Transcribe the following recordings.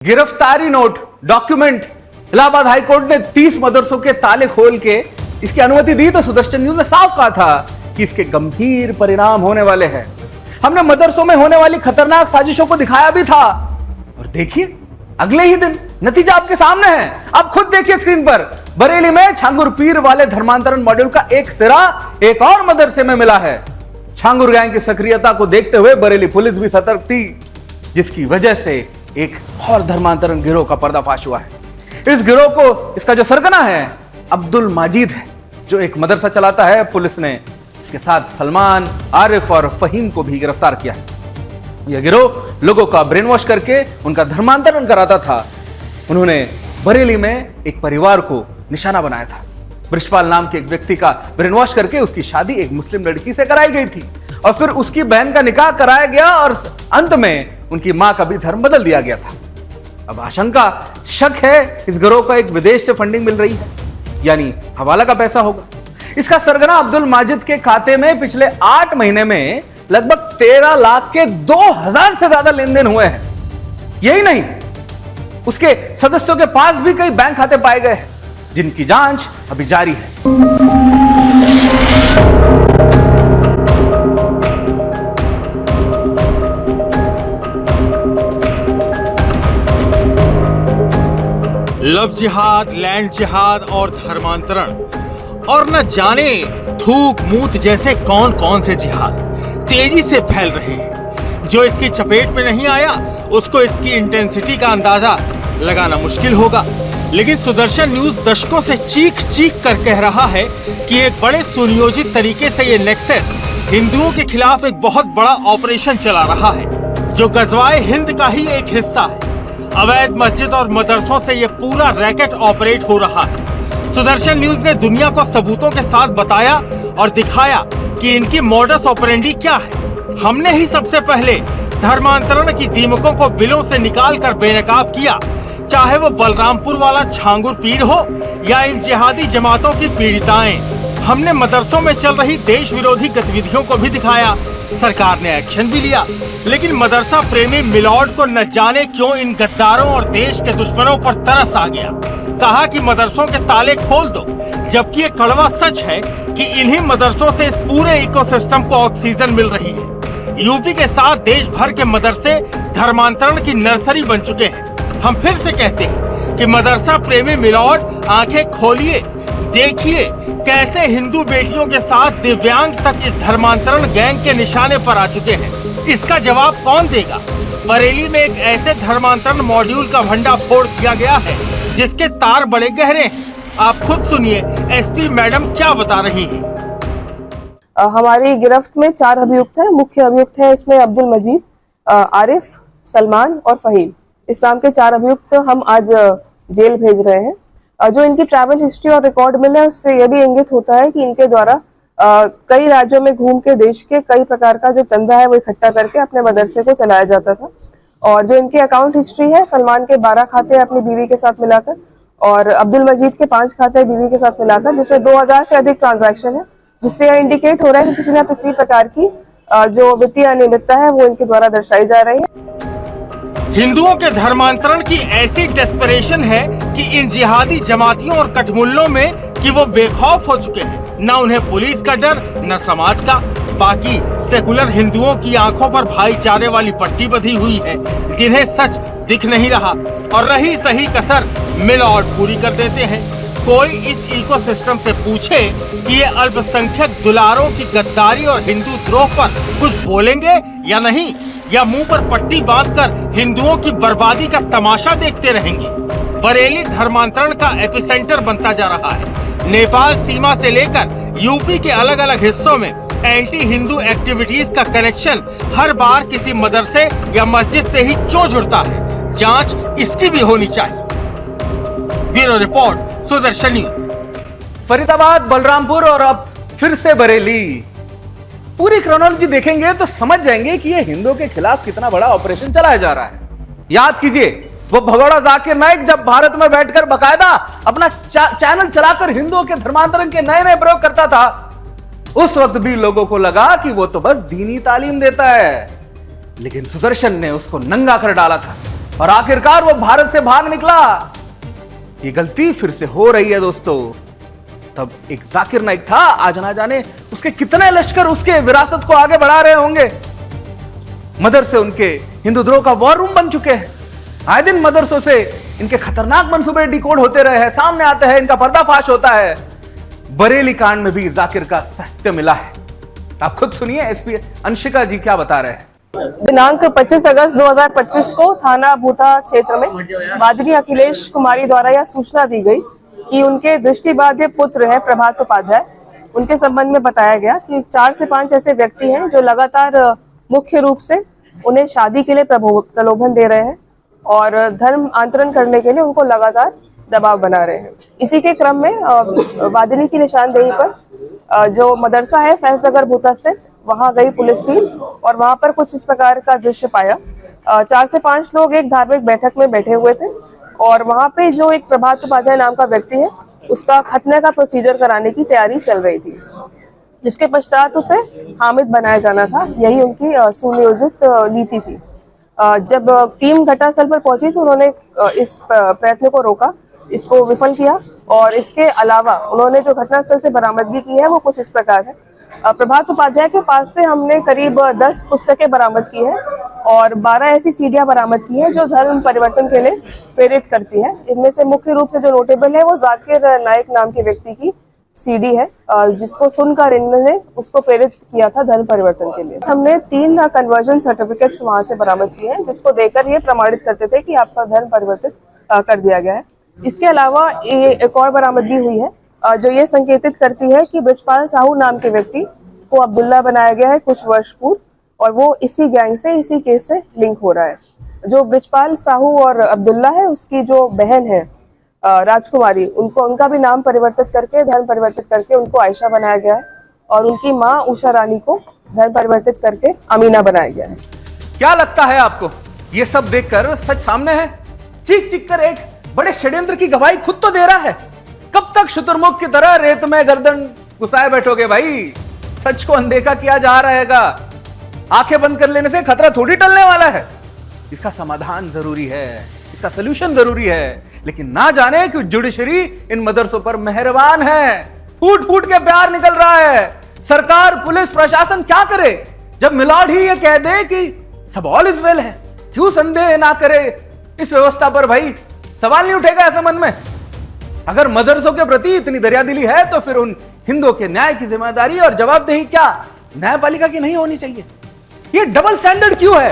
गिरफ्तारी note document Allahabad high court ने 30 मदरसों के ताले खोल के इसकी अनुमति दी तो सुदर्शन न्यूज ने साफ कहा था कि इसके गंभीर परिणाम होने वाले हैं। हमने मदरसों में होने वाली खतरनाक साजिशों को दिखाया भी था और देखिए अगले ही दिन नतीजा आपके सामने है। आप खुद देखिए स्क्रीन पर, बरेली में छांगुर पीर वाले धर्मांतरण मॉड्यूल का एक सिरा एक और मदरसे में मिला है। छांगुर गैंग की सक्रियता को देखते हुए बरेली पुलिस भी सतर्क थी, जिसकी वजह से एक और धर्मांतरण गिरोह का पर्दाफाश हुआ है। इस गिरोह को इसका जो सरगना है अब्दुल माजिद है, जो एक मदरसा चलाता है। पुलिस ने इसके साथ सलमान, आरिफ और फहीम को भी गिरफ्तार किया है। यह गिरोह लोगों का ब्रेन वॉश करके उनका धर्मांतरण कराता था। उन्होंने बरेली में एक परिवार को निशाना बनाया था। ब्रिजपाल नाम के एक व्यक्ति का ब्रेन वॉश करके उसकी शादी एक मुस्लिम लड़की से कराई गई थी और फिर उसकी बहन का निकाह कराया गया और अंत में उनकी मां का भी धर्म बदल दिया गया था। अब आशंका, शक है इस गिरोह को एक विदेश से फंडिंग मिल रही है, यानी हवाला का पैसा होगा। इसका सरगना अब्दुल माजिद के खाते में पिछले 8 महीने में लगभग 13 लाख के 2000 से ज्यादा लेन देन हुए हैं। यही नहीं, उसके सदस्यों के पास भी कई बैंक खाते पाए गए हैं, जिनकी जांच अभी जारी है। लव जिहाद, लैंड जिहाद और धर्मांतरण और न जाने थूक मूत जैसे कौन कौन से जिहाद तेजी से फैल रहे हैं। जो इसकी चपेट में नहीं आया उसको इसकी इंटेंसिटी का अंदाजा लगाना मुश्किल होगा। लेकिन सुदर्शन न्यूज दशकों से चीख चीख कर कह रहा है कि एक बड़े सुनियोजित तरीके से ये नेक्सस हिंदुओं के खिलाफ एक बहुत बड़ा ऑपरेशन चला रहा है, जो गजवाए हिंद का ही एक हिस्सा है। अवैध मस्जिद और मदरसों से ये पूरा रैकेट ऑपरेट हो रहा है। सुदर्शन न्यूज ने दुनिया को सबूतों के साथ बताया और दिखाया कि इनकी मॉडस ऑपरेंडी क्या है। हमने ही सबसे पहले धर्मांतरण की दीमकों को बिलों से निकाल कर बेनकाब किया, चाहे वो बलरामपुर वाला छांगुर पीर हो या इन जिहादी जमातों की पीड़िताएं। हमने मदरसों में चल रही देश विरोधी गतिविधियों को भी दिखाया। सरकार ने एक्शन भी लिया, लेकिन मदरसा प्रेमी मिलॉर्ड को न जाने क्यों इन गद्दारों और देश के दुश्मनों पर तरस आ गया। कहा कि मदरसों के ताले खोल दो, जबकि ये कड़वा सच है कि इन्हीं मदरसों से इस पूरे इकोसिस्टम को ऑक्सीजन मिल रही है। यूपी के साथ देश भर के मदरसे धर्मांतरण की नर्सरी बन चुके हैं। हम फिर से कहते हैं कि मदरसा प्रेमी मिलॉर्ड, आंखें खोलिए, देखिए कैसे हिंदू बेटियों के साथ दिव्यांग तक इस धर्मांतरण गैंग के निशाने पर आ चुके हैं। इसका जवाब कौन देगा? बरेली में एक ऐसे धर्मांतरण मॉड्यूल का भंडाफोड़ किया गया है जिसके तार बड़े गहरे हैं। आप खुद सुनिए एसपी मैडम क्या बता रही हैं। हमारी गिरफ्त में 4 अभियुक्त हैं। मुख्य अभियुक्त है इसमें अब्दुल मजीद, आरिफ, सलमान और फहीम। इस नाम के 4 अभियुक्त हम आज जेल भेज रहे हैं। जो इनकी ट्रैवल हिस्ट्री और रिकॉर्ड मिला है उससे यह भी इंगित होता है कि इनके द्वारा कई राज्यों में घूम के देश के कई प्रकार का जो चंदा है वो इकट्ठा करके अपने मदरसे को चलाया जाता था। और जो इनकी अकाउंट हिस्ट्री है, सलमान के 12 खाते अपनी बीवी के साथ मिलाकर और अब्दुल मजीद के 5 खाते बीवी के साथ मिलाकर, जिसमें 2000 से अधिक ट्रांजैक्शन है, जिससे यह इंडिकेट हो रहा है कि किसी न किसी प्रकार की जो वित्तीय अनियमितता है वो इनके द्वारा दर्शाई जा रही है। हिंदुओं के धर्मांतरण की ऐसी डेस्परेशन है कि इन जिहादी जमातियों और कठमुल्लों में कि वो बेखौफ हो चुके हैं। न उन्हें पुलिस का डर, न समाज का। बाकी सेकुलर हिंदुओं की आंखों पर भाईचारे वाली पट्टी बंधी हुई है, जिन्हें सच दिख नहीं रहा और रही सही कसर मिलॉर्ड पूरी कर देते हैं। कोई इस इकोसिस्टम से पूछे कि ये अल्पसंख्यक दुलारों की गद्दारी और हिंदू द्रोह पर कुछ बोलेंगे या नहीं, या मुंह पर पट्टी बांधकर हिंदुओं की बर्बादी का तमाशा देखते रहेंगे। बरेली धर्मांतरण का एपिसेंटर बनता जा रहा है। नेपाल सीमा से लेकर यूपी के अलग अलग हिस्सों में एंटी हिंदू एक्टिविटीज का कनेक्शन हर बार किसी मदरसे या मस्जिद से ही क्यों जुड़ता है? जांच इसकी भी होनी चाहिए। Bureau report, Sudarshan news. Faridabad, Balrampur और अब फिर से बरेली। पूरी क्रोनोलॉजी देखेंगे तो समझ जाएंगे कि यह हिंदुओं के खिलाफ कितना बड़ा ऑपरेशन चलाया जा रहा है। याद कीजिए, वो भगोड़ा जाकिर नाइक जब भारत में बैठकर बकायदा अपना चैनल चलाकर हिंदुओं के धर्मांतरण के नए नए प्रयोग करता था, उस वक्त भी लोगों को लगा कि वो तो बस दीनी तालीम देता है। लेकिन सुदर्शन ने उसको नंगा कर डाला था। और आखिरकार वो भारत से भाग निकला। ये गलती फिर से हो रही है दोस्तों। तब एक जाकिर नाइक था, आज ना जाने उसके कितने लश्कर उसके विरासत को आगे बढ़ा रहे होंगे। मदरसे उनके हिंदुद्रोह का वॉर रूम बन चुके हैं। आए दिन मदरसों से इनके खतरनाक मंसूबे डिकोड होते रहे हैं, सामने आते हैं, इनका पर्दाफाश होता है। बरेली कांड में भी जाकिर का सत्य मिला है। आप खुद सुनिए एसपी अंशिका जी क्या बता रहे हैं। दिनांक 25 अगस्त 2025 को थाना भूता क्षेत्र में वादिनी अखिलेश कुमारी द्वारा यह सूचना दी गई कि उनके दृष्टिबाध्य पुत्र है प्रभात उपाध्याय। उनके संबंध में बताया गया कि 4 से 5 ऐसे व्यक्ति हैं जो लगातार मुख्य रूप से उन्हें शादी के लिए प्रलोभन दे रहे हैं और धर्म आंतरण करने के लिए उनको लगातार दबाव बना रहे हैं। इसी के क्रम में वादिनी की निशानदेही पर जो मदरसा है फैजनगर भूता स्थित, वहां गई पुलिस टीम और वहां पर कुछ इस प्रकार का दृश्य पाया। 4 से 5 लोग एक धार्मिक बैठक में बैठे हुए थे और वहां पे जो एक प्रभात उपाध्याय नाम का व्यक्ति है उसका खतने का प्रोसीजर कराने की तैयारी चल रही थी, जिसके पश्चात उसे हामिद बनाया जाना था। यही उनकी सुनियोजित नीति थी। जब टीम घटनास्थल पर पहुंची तो उन्होंने इस प्रयत्न को रोका, इसको विफल किया और इसके अलावा उन्होंने जो घटनास्थल से बरामदगी की है वो कुछ इस प्रकार है। प्रभात उपाध्याय के पास से हमने करीब 10 पुस्तकें बरामद की है और 12 ऐसी सीडियां बरामद की है जो धर्म परिवर्तन के लिए प्रेरित करती है। इनमें से मुख्य रूप से जो नोटेबल है वो जाकिर नाइक नाम के व्यक्ति की सीडी है, जिसको सुनकर इन्होंने उसको प्रेरित किया था धर्म परिवर्तन के लिए। हमने 3 कन्वर्जन सर्टिफिकेट्स वहां से बरामद किए हैं, जिसको देकर ये प्रमाणित करते थे कि आपका धर्म परिवर्तित कर दिया गया है। इसके अलावा एक और बरामदगी हुई है जो ये संकेतित करती है कि ब्रिजपाल साहू नाम के व्यक्ति को अब्दुल्ला बनाया गया है कुछ वर्ष पूर्व और वो इसी गैंग से, इसी केस से लिंक हो रहा है। जो ब्रिजपाल साहू और अब्दुल्ला है उसकी जो बहन है राजकुमारी, उनका भी नाम परिवर्तित करके, धर्म परिवर्तित करके उनको आयशा बनाया गया है और उनकी माँ उषा रानी को धर्म परिवर्तित करके अमीना बनाया गया है। क्या लगता है आपको, ये सब देखकर सच सामने है? चीख चीख कर एक बड़े षड्यंत्र की गवाही खुद तो दे रहा है। कब तक शुतुरमुर्ग की तरह रेत में गर्दन घुसाए बैठोगे भाई? सच को अनदेखा किया जा रहेगा। आंखें बंद कर लेने से खतरा थोड़ी टलने वाला है। इसका समाधान जरूरी है, इसका सलूशन जरूरी है। लेकिन ना जाने कि जुडिशरी इन मदरसों पर मेहरबान है, फूट फूट के प्यार निकल रहा है। सरकार, पुलिस, प्रशासन क्या करे जब मिलाड ही ये कह दे कि सब ऑल इज वेल है? क्यों संदेह ना करे इस व्यवस्था पर भाई? सवाल नहीं उठेगा ऐसे मन में? अगर मदरसों के प्रति इतनी दरियादिली है तो फिर उन हिंदुओं के न्याय की जिम्मेदारी और जवाबदेही क्या न्यायपालिका की नहीं होनी चाहिए? ये डबल स्टैंडर्ड क्यों है?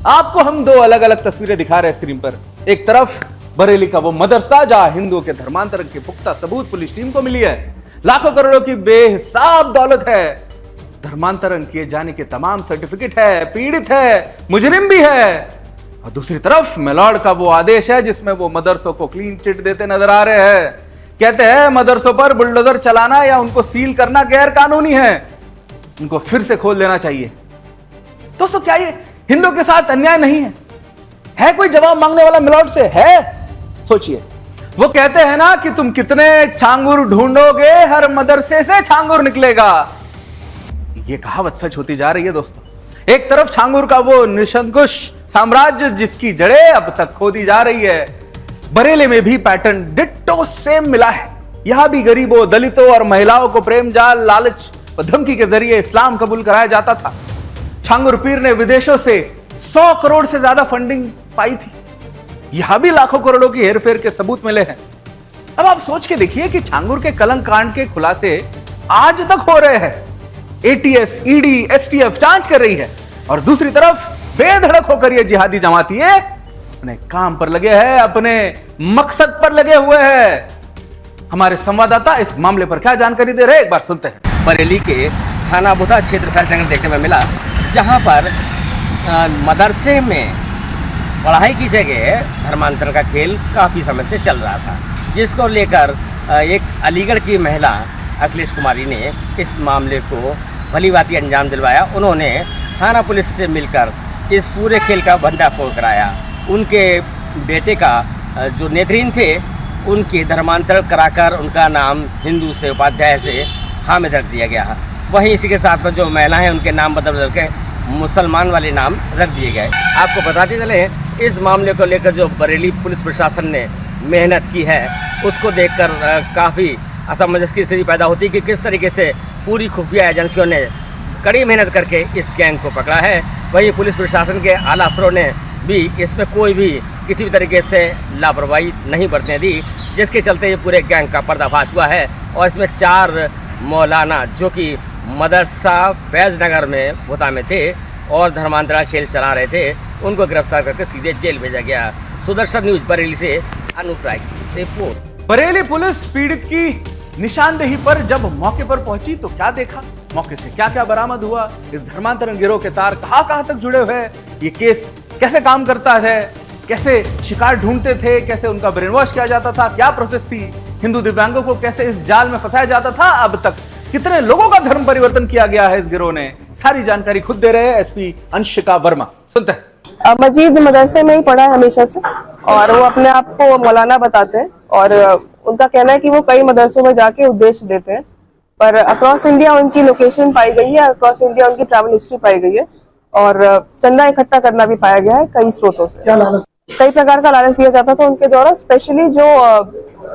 आपको हम 2 अलग अलग तस्वीरें दिखा रहे हैं स्क्रीन पर। एक तरफ बरेली का वो मदरसा जहां हिंदुओं के धर्मांतरण के पुख्ता सबूत पुलिस टीम को मिली है, लाखों करोड़ों की बेहिसाब दौलत है, धर्मांतरण किए जाने के तमाम सर्टिफिकेट है, पीड़ित है, मुजरिम भी है। और दूसरी तरफ मेलॉर्ड का वो आदेश है जिसमें वो मदरसों को क्लीन चिट देते नजर आ रहे हैं। कहते हैं मदरसों पर बुलडोजर चलाना या उनको सील करना गैर कानूनी है, उनको फिर से खोल देना चाहिए। दोस्तों, क्या ये हिंदुओं के साथ अन्याय नहीं है? है कोई जवाब मांगने वाला मेलॉर्ड से? है? सोचिए, वो कहते हैं ना कि तुम कितने छांगुर ढूंढोगे, हर मदरसे से छांगुर निकलेगा। ये कहावत सच होती जा रही है दोस्तों। एक तरफ छांगुर का वो निशंकुश साम्राज्य जिसकी जड़ें अब तक खोदी जा रही है, बरेली में भी पैटर्न डिट्टो सेम मिला है। यहां भी गरीबों, दलितों और महिलाओं को प्रेम जाल, लालच और धमकी के जरिए इस्लाम कबूल कराया जाता था। छांगुर पीर ने विदेशों से 100 करोड़ से ज्यादा फंडिंग पाई थी। यहां भी लाखों करोड़ों की हेरफेर के सबूत मिले हैं। अब आप सोच के देखिए कि छांगुर के कलंक कांड के खुलासे आज तक हो रहे हैं। एटीएस, ईडी, एसटीएफ जांच कर रही है और दूसरी तरफ बेधड़क होकर ये जिहादी जमातियां अपने काम पर लगे हैं, अपने मकसद पर लगे हुए हैं। हमारे संवाददाता इस मामले पर क्या जानकारी दे रहे हैं, एक बार सुनते हैं। बरेली के थाना भूता क्षेत्र फैजनगर देखने में मिला, जहां पर मदरसे में पढ़ाई की जगह धर्मांतरण का खेल काफ़ी समय से चल रहा था, जिसको लेकर एक अलीगढ़ की महिला अखिलेश कुमारी ने इस मामले को भलीभांति अंजाम दिलवाया। उन्होंने थाना पुलिस से मिलकर इस पूरे खेल का भंडाफोड़ कराया। उनके बेटे का जो नेतृत्व थे, उनके धर्मांतरण कराकर उनका नाम हिंदू से, उपाध्याय से हामिद रख दिया गया। वहीं इसी के साथ में जो महिला हैं उनके नाम बदल के मुसलमान वाले नाम रख दिए गए। आपको बताते चले इस मामले को लेकर जो बरेली पुलिस प्रशासन ने मेहनत की है उसको देखकर काफ़ी असमंजस की स्थिति पैदा होती है कि किस तरीके से पूरी खुफिया एजेंसियों ने कड़ी मेहनत करके इस गैंग को पकड़ा है। वहीं पुलिस प्रशासन के आला अफसरों ने भी इसमें कोई भी किसी भी तरीके से लापरवाही नहीं बरतने दी, जिसके चलते ये पूरे गैंग का पर्दाफाश हुआ है। और इसमें 4 मौलाना जो कि मदरसा फैज नगर में भूता में थे और धर्मांतरण खेल चला रहे थे, उनको गिरफ्तार करके सीधे जेल भेजा गया। सुदर्शन न्यूज बरेली से अनूप राय की रिपोर्ट। बरेली पुलिस पीड़ित की निशानदेही पर जब मौके पर पहुंची तो क्या देखा, मौके से क्या क्या बरामद हुआ, इस धर्मांतरण गिरोह के तार कहां कहां तक जुड़े हुए, ये केस कैसे काम करता है, कैसे शिकार ढूंढते थे, कैसे उनका ब्रेन वॉश किया जाता था, क्या प्रोसेस थी, हिंदू दिव्यांगों को कैसे इस जाल में फंसाया जाता था, अब तक कितने लोगों का धर्म परिवर्तन किया गया है इस गिरोह ने, सारी जानकारी खुद दे रहे हैं एसपी अंशिका वर्मा। सुनते हैं। मजीद मदरसे में ही पढ़ा है हमेशा से और वो अपने आप को मौलाना बताते हैं और उनका कहना है कि वो कई मदरसों में जाके उपदेश देते हैं, पर अक्रॉस इंडिया उनकी लोकेशन पाई गई है, अक्रॉस इंडिया उनकी ट्रैवल हिस्ट्री पाई गई है और चंदा इकट्ठा करना भी पाया गया है कई स्रोतों से। कई प्रकार का लालच दिया जाता था उनके द्वारा, स्पेशली जो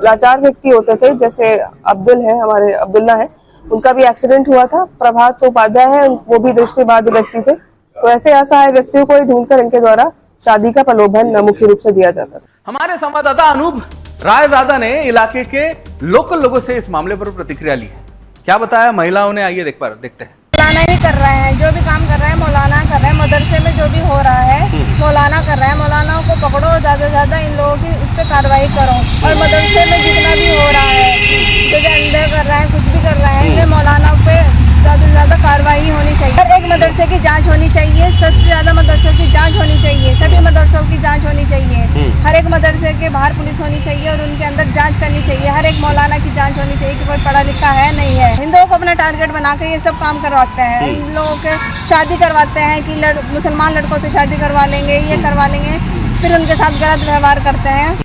लाचार व्यक्ति होते थे, जैसे अब्दुल है, हमारे अब्दुल्ला है, उनका भी एक्सीडेंट हुआ था। प्रभात उपाध्याय है, वो भी दृष्टिबाधित व्यक्ति थे, तो ऐसे असहाय व्यक्तियों को ही ढूंढकर इनके द्वारा शादी का प्रलोभन मुख्य रूप से दिया जाता था। हमारे संवाददाता अनूप रायजादा ने इलाके के लोकल लोगों से इस मामले पर प्रतिक्रिया ली है। क्या बताया महिलाओं ने, आइए देखते हैं। मौलाना ही कर रहे हैं, जो भी काम कर रहे हैं मौलाना कर रहे हैं। मदरसे में जो भी हो रहा है मौलाना कर रहे हैं। मौलानाओं को पकड़ो और ज़्यादा से ज़्यादा इन लोगों की उस पर कार्रवाई करो। और मदरसे में जितना भी हो रहा है, जैसे अंधे कर रहे हैं, कुछ भी कर रहे हैं, इनमें मौलानाओं पे ज़्यादा से ज़्यादा कार्रवाई होनी चाहिए। हर एक मदरसे की जांच होनी चाहिए, सबसे ज़्यादा मदरसों की जांच होनी चाहिए, सभी मदरसों की जांच होनी चाहिए। हर एक मदरसे के बाहर पुलिस होनी चाहिए और उनके अंदर जांच करनी चाहिए। हर एक मौलाना की जांच होनी चाहिए कि कोई पढ़ा लिखा है नहीं है। हिंदुओं को अपना टारगेट बना के ये सब काम करवाते हैं। इन लोगों के शादी करवाते हैं कि मुसलमान लड़कों से शादी करवा लेंगे, ये करवा लेंगे, फिर उनके साथ गलत व्यवहार करते हैं।